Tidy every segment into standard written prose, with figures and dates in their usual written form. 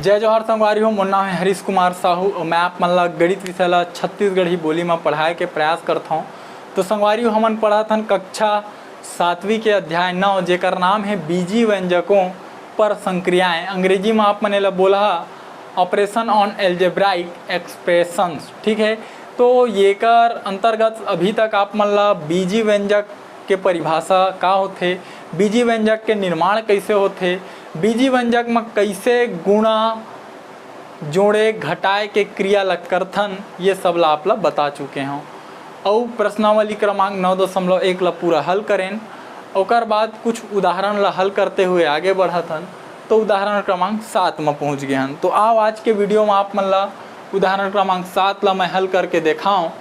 जय जोहार संगवारी हो। मोर नाम है हरीश कुमार साहू और मैं आप मन ला गणित विषय ला छत्तीसगढ़ी बोली में पढ़ाए के प्रयास करता हूँ। तो संगवारी हो हमन पढ़त हन कक्षा 7वीं के अध्याय 9 जेकर नाम है बीजी व्यंजकों पर संक्रियाएं। अंग्रेजी में आप मने ला बोला ऑपरेशन ऑन एल्जेब्राइक एक्सप्रेशंस। ठीक है, तो ये कर अंतर्गत अभी तक आप मन ला बीजी व्यंजक के परिभाषा का होथे, बीजी व्यंजक के निर्माण कैसे होथे, बीजी व्यंजक में कैसे गुणा जोड़े घटाए के क्रिया ला करथन, ये सब ला आप ला बता चुके हों। और प्रश्नावली क्रमांक 9.1 ला पूरा हल करें। और बाद कुछ उदाहरण ला हल करते हुए आगे बढ़थन। तो उदाहरण क्रमांक 7 में पहुँच गए हन। तो आओ आज के वीडियो में आप मन ला उदाहरण क्रमांक 7 ला मैं हल करके दिखाऊँ।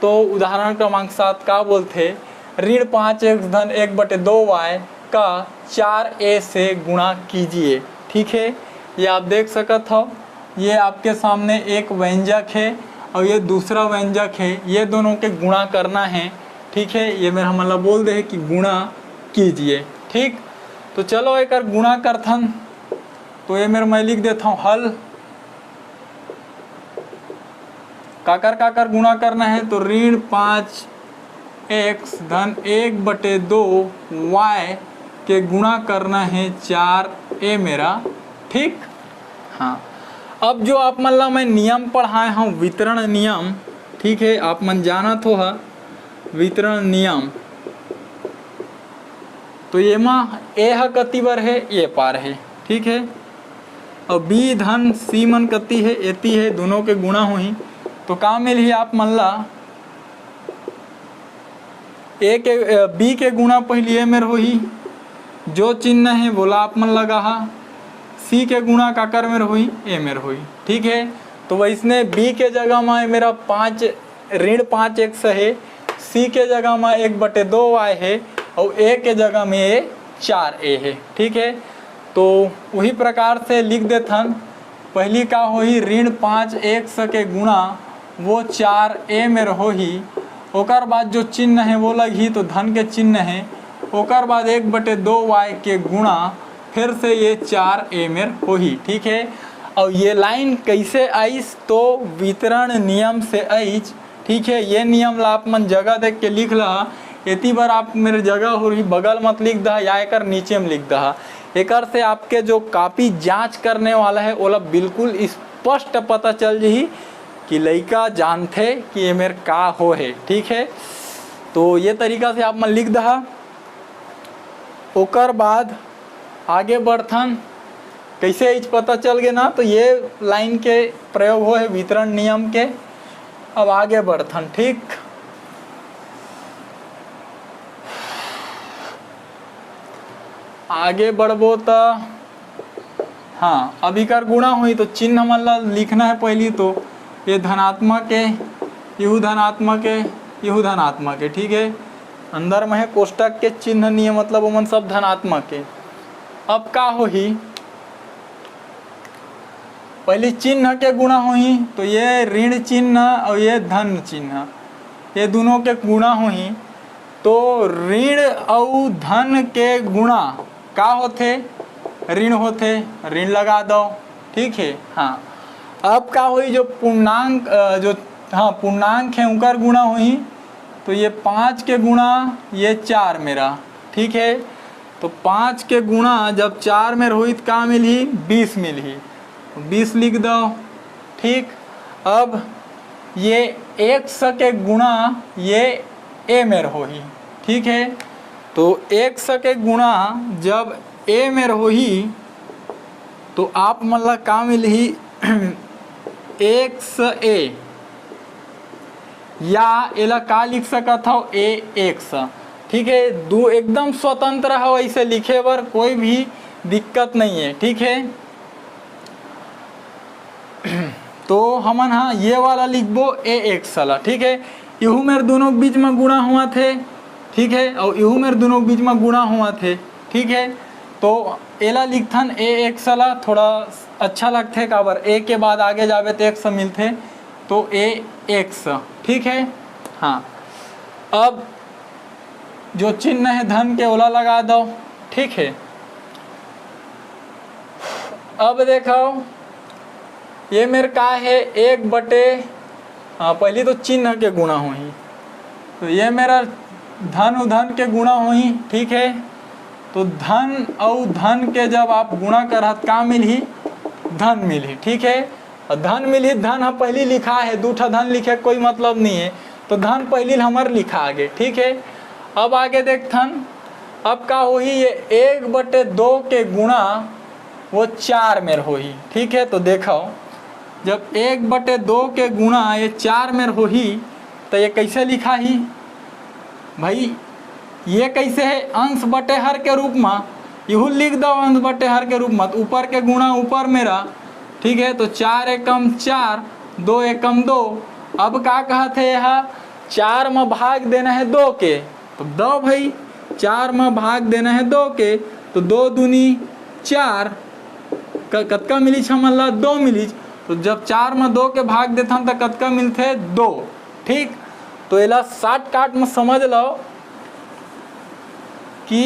तो उदाहरण क्रमांक 7 का बोलते, ऋण 5x धन 1/2y का 4a से गुणा कीजिए। ठीक है, ये आप देख सकत हो, ये आपके सामने एक व्यंजक है और ये दूसरा व्यंजक है, ये दोनों के गुणा करना है। ठीक है, ये मेरा मतलब बोल दे कि गुणा कीजिए। ठीक, तो चलो एक गुणा करथन। तो ये मेरा मैं लिख देता हूँ हल। काकर गुणा करना है, तो ऋण 5x धन 1/2y के गुणा करना है 4a मेरा। ठीक, हाँ। अब जो आप मन ला मैं नियम पढ़ाए हूँ वितरण नियम। ठीक है, आप मन जानत हो वितरण नियम। तो ये माँ ए ह कति बर है, ये पार है। ठीक है, और बी धन सी मन कति है, एती है, दोनों के गुणा हुई। तो का मिली आप मन ला ए के बी के गुणा पहले ए मेर होही, जो चिन्ह है बोला आप मन लगा हा। सी के गुणा काकर मेर हुई, ए मेर हुई। ठीक है, तो वैसने बी के जगह में मेरा ऋण 5x है, सी के जगह में 1/2y है और ए के जगह में ए 4a है। ठीक है, तो वही प्रकार से लिख देथन। पहली का होही ऋण 5x के गुणा वो 4a मेर होही। ओकर बाद जो चिन्ह है वो लगी, तो धन के चिन्ह है। ओकर बाद 1/2y के गुणा फिर से ये 4a मेर होही। ठीक है, और ये लाइन कैसे आईस, तो वितरण नियम से आईच। ठीक है, ये नियम ला आप मन जगह देख के लिख ला। इतनी बार आप मेरे जगह हो रही बगल मत लिख दहा या एकर नीचे में लिख दहा। एकर से आपके जो कॉपी जांच करने वाला है ओला बिल्कुल स्पष्ट पता चल जही कि लड़का जानते कि ये मेरे का हो है। ठीक है, तो ये तरीका से आप मन लिख दहा। ओकर बाद आगे बढ़थन, कैसे इच पता चल गए ना, तो ये लाइन के प्रयोग हो है वितरण नियम के। अब आगे बढ़थन। ठीक, आगे बढ़बो तो हाँ, अभी कर गुणा हुई तो चिन्ह हमन लिखना है पहली। तो ये धनात्मक है, यहू धनात्मक है, यहू धनात्मक है। ठीक है, अंदर में है कोष्टक के चिन्ह नहीं है, मतलब वो सब धनात्मक है। अब का होही, पहले चिन्ह के गुणा होही, तो ये ऋण चिन्ह और ये धन चिन्ह, ये दोनों के गुणा होही। तो ऋण और धन के गुणा का होथे, ऋण होथे, ऋण लगा दो। ठीक है, हाँ। अब का हुई जो पूर्णांक पूर्णांक है उनका गुणा हुई। तो ये 5 के गुणा ये 4 मेरा। ठीक है, तो 5 के गुणा जब 4 में हुई तो का मिली, 20 मिली, 20 लिख दो। ठीक, अब ये 1 के गुणा ये ए मेर होही। ठीक है, तो 1 के गुणा जब ए मेर होही तो आप मतलब का मिली 1a, या एला का लिख सकत हो a1। ठीक है, दो एकदम स्वतंत्र हो, ऐसे लिखे बर कोई भी दिक्कत नहीं है। ठीक है, तो हमन हाँ ये वाला लिखबो a1 ला। ठीक है, यहू मेरे दोनों बीच में गुणा हुआ थे। ठीक है, और यहू मेरे दोनों बीच में गुणा हुआ थे। ठीक है, तो एला लिखथन a1 ला, थोड़ा अच्छा लगते काबर ए के बाद आगे जावे तो 1 मिलते, तो a1। ठीक है, हाँ। अब जो चिन्ह है धन के ओला लगा दो। ठीक है, अब देखो ये मेरे का है 1/, पहले तो चिन्ह के गुणा होही, तो ये मेरा धन उधन के गुणा होही, ठीक है। तो धन और धन के जब आप गुणा करत का मिलही, धन मिलही, ठीक है। और धन मिलही, धन हम पहले लिखा है, दूठा धन लिखे कोई मतलब नहीं है, तो धन पहले हमार लिखा आगे, ठीक है। अब आगे देखथन, अब का होही, ये 1/2 के गुणा वो 4 में होही, ठीक है। तो देखो जब 1/2 के गुणा ये 4 में होही तो ये कैसे लिखा ही भाई, ये कैसे है, अंश बटे हर के रूप में, यहू लिख दो अंश बटे हर के रूप में, तो ऊपर के गुणा ऊपर मेरा, ठीक है। तो 4 एकम 4, 2 एकम 2। अब का कहते हैं यह 4 में भाग देना है 2 के, तो दो भाई 4 में भाग देना है 2 के, तो 2 दूनी 4, कतका मिली छमल्ला 2 मिली। तो जब 4 में 2 के भाग देता तो कतका मिलते 2, ठीक। तो एला 60 काट में समझ लो कि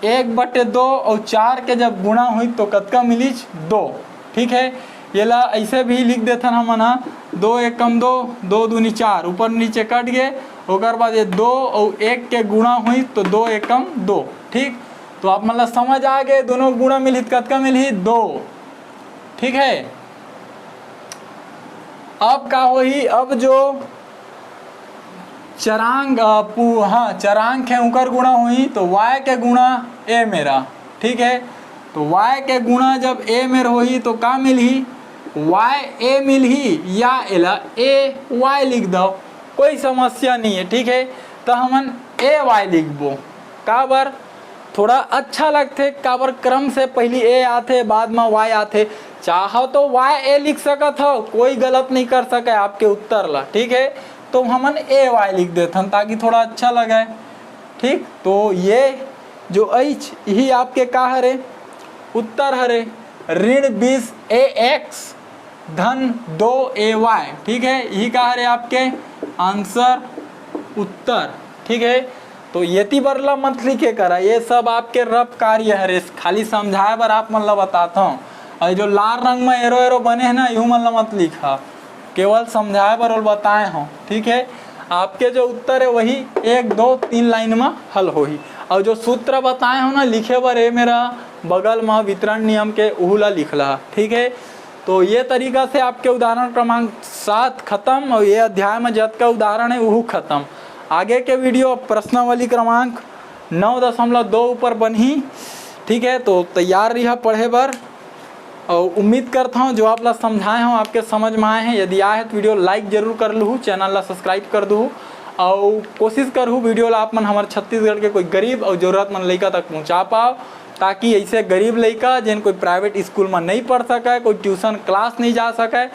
1/2 और 4 के जब गुणा हुई तो कतका मिली 2, ठीक है। ये ला ऐसे भी लिख देथन हमन हा, 2 एकम 2, 2 दूनी 4, ऊपर नीचे कट गए, ओकर बाद ये 2 और 1 के गुणा हुई तो 2 एकम 2, ठीक। तो आप मतलब समझ आ गए, दोनों गुणा मिली कतका मिली 2, ठीक है। अब का होही, अब जो चरांक चरांक है उनकर गुणा हुई तो y के गुणा a मेरा, ठीक है। तो y के गुणा जब a में होही तो का मिलही, y a मिलही, या एला a y लिख दो, कोई समस्या नहीं है, ठीक है। तो हमन a y लिखबो, काबर थोड़ा अच्छा लगते, काबर क्रम से पहले a आते बाद में y आते, चाहो तो y a लिख सकत हो, कोई गलत नहीं कर सके आपके उत्तर ला, ठीक है। तो हमन ए वाई लिख देथन ताकि थोड़ा अच्छा लगे, ठीक। तो ये जो एच यही आपके का हरे उत्तर हरे, ऋण 20 AX धन 2 AY, ठीक है। यही का हरे आपके आंसर उत्तर, ठीक है। तो येती बरला मत लिखे करा, ये सब आपके रफ कार्य हरे, खाली समझाए बर आप मन ला बताता हूँ। और जो लाल रंग में एरो एरो बने हैं ना, यूँ मन ला मत लिखा, केवल समझाए पर और बताए हों, ठीक है। आपके जो उत्तर है वही 1 2 3 लाइन में हल होही, और जो सूत्र बताए हो ना लिखे बर ये मेरा बगल में वितरण नियम के उहुला लिखला, ठीक है। तो ये तरीका से आपके उदाहरण क्रमांक 7 खत्म, और ये अध्याय में जत का उदाहरण है वह खत्म। आगे के वीडियो प्रश्नावली क्रमांक 9.2 ऊपर बनही, ठीक है। तो तैयार रहिए पढ़े बर, और उम्मीद करता हूँ जो आप ला समझाए हों आपके समझ में आए हैं। यदि आए तो वीडियो लाइक जरूर कर लूँ, चैनल ला सब्सक्राइब कर दूँ, और कोशिश करूँ वीडियो ला आप मन हमारे छत्तीसगढ़ के कोई गरीब और ज़रूरतमंद लड़का तक पहुँचा पाओ, ताकि ऐसे गरीब लड़का जिन कोई प्राइवेट स्कूल में नहीं पढ़ सके, कोई ट्यूशन क्लास नहीं जा सके,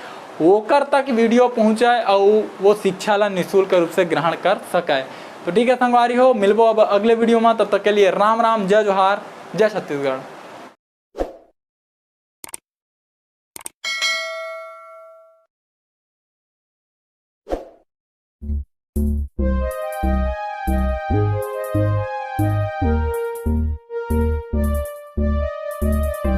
ओकर तक वीडियो पहुँचाए और वो शिक्षा ला निःशुल्क रूप से ग्रहण कर सके। तो ठीक है संगवारी हो, मिलबो अब अगले वीडियो में, तब तक के लिए राम राम, जय जोहार, जय छत्तीसगढ़।